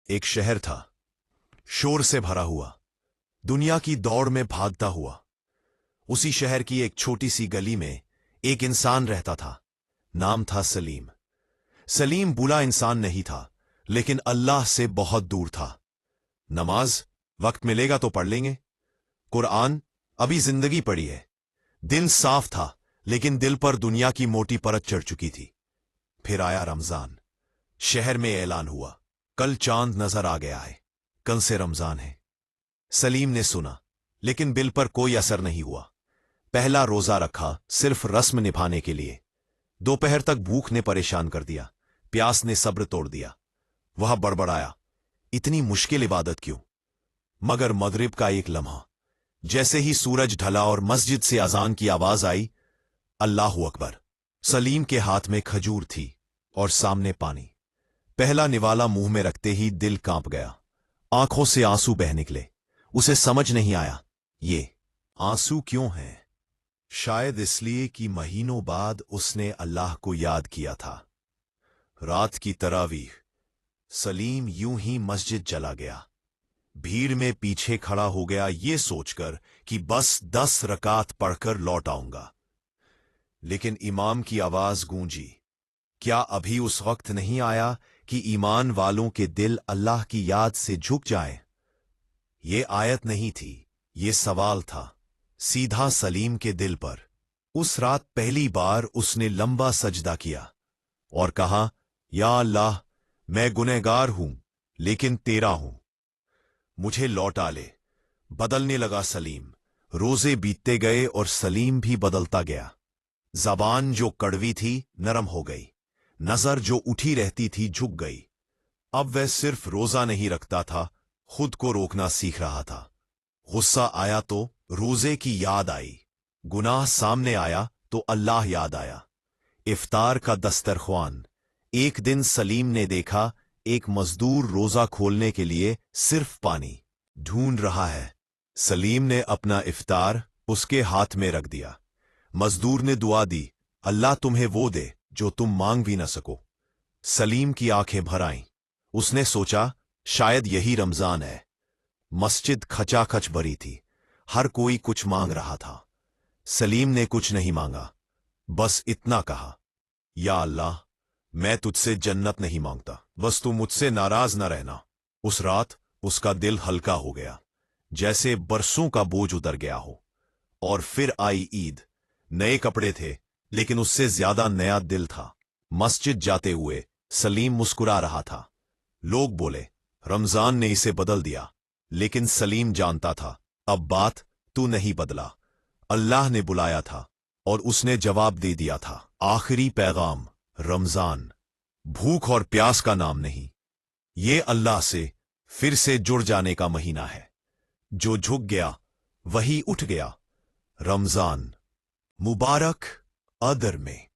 एक शहर था, शोर से भरा हुआ, दुनिया की दौड़ में भागता हुआ। उसी शहर की एक छोटी सी गली में एक इंसान रहता था। नाम था सलीम। सलीम बुरा इंसान नहीं था, लेकिन अल्लाह से बहुत दूर था। नमाज वक्त मिलेगा तो पढ़ लेंगे, कुरान अभी जिंदगी पड़ी है। दिल साफ था, लेकिन दिल पर दुनिया की मोटी परत चढ़ चुकी थी। फिर आया रमजान। शहर में ऐलान हुआ, कल चांद नजर आ गया है, कल से रमजान है। सलीम ने सुना, लेकिन दिल पर कोई असर नहीं हुआ। पहला रोजा रखा, सिर्फ रस्म निभाने के लिए। दोपहर तक भूख ने परेशान कर दिया, प्यास ने सब्र तोड़ दिया। वह बड़बड़ाया, इतनी मुश्किल इबादत क्यों? मगर मगरिब का एक लम्हा, जैसे ही सूरज ढला और मस्जिद से अजान की आवाज आई, अल्लाहू अकबर। सलीम के हाथ में खजूर थी और सामने पानी। पहला निवाला मुंह में रखते ही दिल कांप गया, आंखों से आंसू बह निकले। उसे समझ नहीं आया, ये आंसू क्यों हैं? शायद इसलिए कि महीनों बाद उसने अल्लाह को याद किया था। रात की तरावीह। सलीम यूं ही मस्जिद चला गया। भीड़ में पीछे खड़ा हो गया, ये सोचकर कि बस 10 रकात पढ़कर लौट आऊंगा। लेकिन इमाम की आवाज गूंजी, क्या अभी उस वक्त नहीं आया कि ईमान वालों के दिल अल्लाह की याद से झुक जाएं? ये आयत नहीं थी, ये सवाल था, सीधा सलीम के दिल पर। उस रात पहली बार उसने लंबा सजदा किया और कहा, या अल्लाह, मैं गुनहगार हूं, लेकिन तेरा हूं, मुझे लौटा ले। बदलने लगा सलीम। रोजे बीतते गए और सलीम भी बदलता गया। जबान जो कड़वी थी नरम हो गई, नजर जो उठी रहती थी झुक गई। अब वह सिर्फ रोजा नहीं रखता था, खुद को रोकना सीख रहा था। गुस्सा आया तो रोजे की याद आई, गुनाह सामने आया तो अल्लाह याद आया। इफ्तार का दस्तरख्वान। एक दिन सलीम ने देखा, एक मजदूर रोजा खोलने के लिए सिर्फ पानी ढूंढ रहा है। सलीम ने अपना इफ्तार उसके हाथ में रख दिया। मजदूर ने दुआ दी, अल्लाह तुम्हें वो दे जो तुम मांग भी न सको। सलीम की आंखें भर आईं। उसने सोचा, शायद यही रमजान है। मस्जिद खचाखच भरी थी, हर कोई कुछ मांग रहा था। सलीम ने कुछ नहीं मांगा, बस इतना कहा, या अल्लाह, मैं तुझसे जन्नत नहीं मांगता, बस तू मुझसे नाराज न रहना। उस रात उसका दिल हल्का हो गया, जैसे बरसों का बोझ उतर गया हो। और फिर आई ईद। नए कपड़े थे, लेकिन उससे ज्यादा नया दिल था। मस्जिद जाते हुए सलीम मुस्कुरा रहा था। लोग बोले, रमजान ने इसे बदल दिया, लेकिन सलीम जानता था, अब बात तू नहीं बदला। अल्लाह ने बुलाया था और उसने जवाब दे दिया था। आखिरी पैगाम, रमजान भूख और प्यास का नाम नहीं, ये अल्लाह से फिर से जुड़ जाने का महीना है। जो झुक गया वही उठ गया। रमजान मुबारक। अदर में।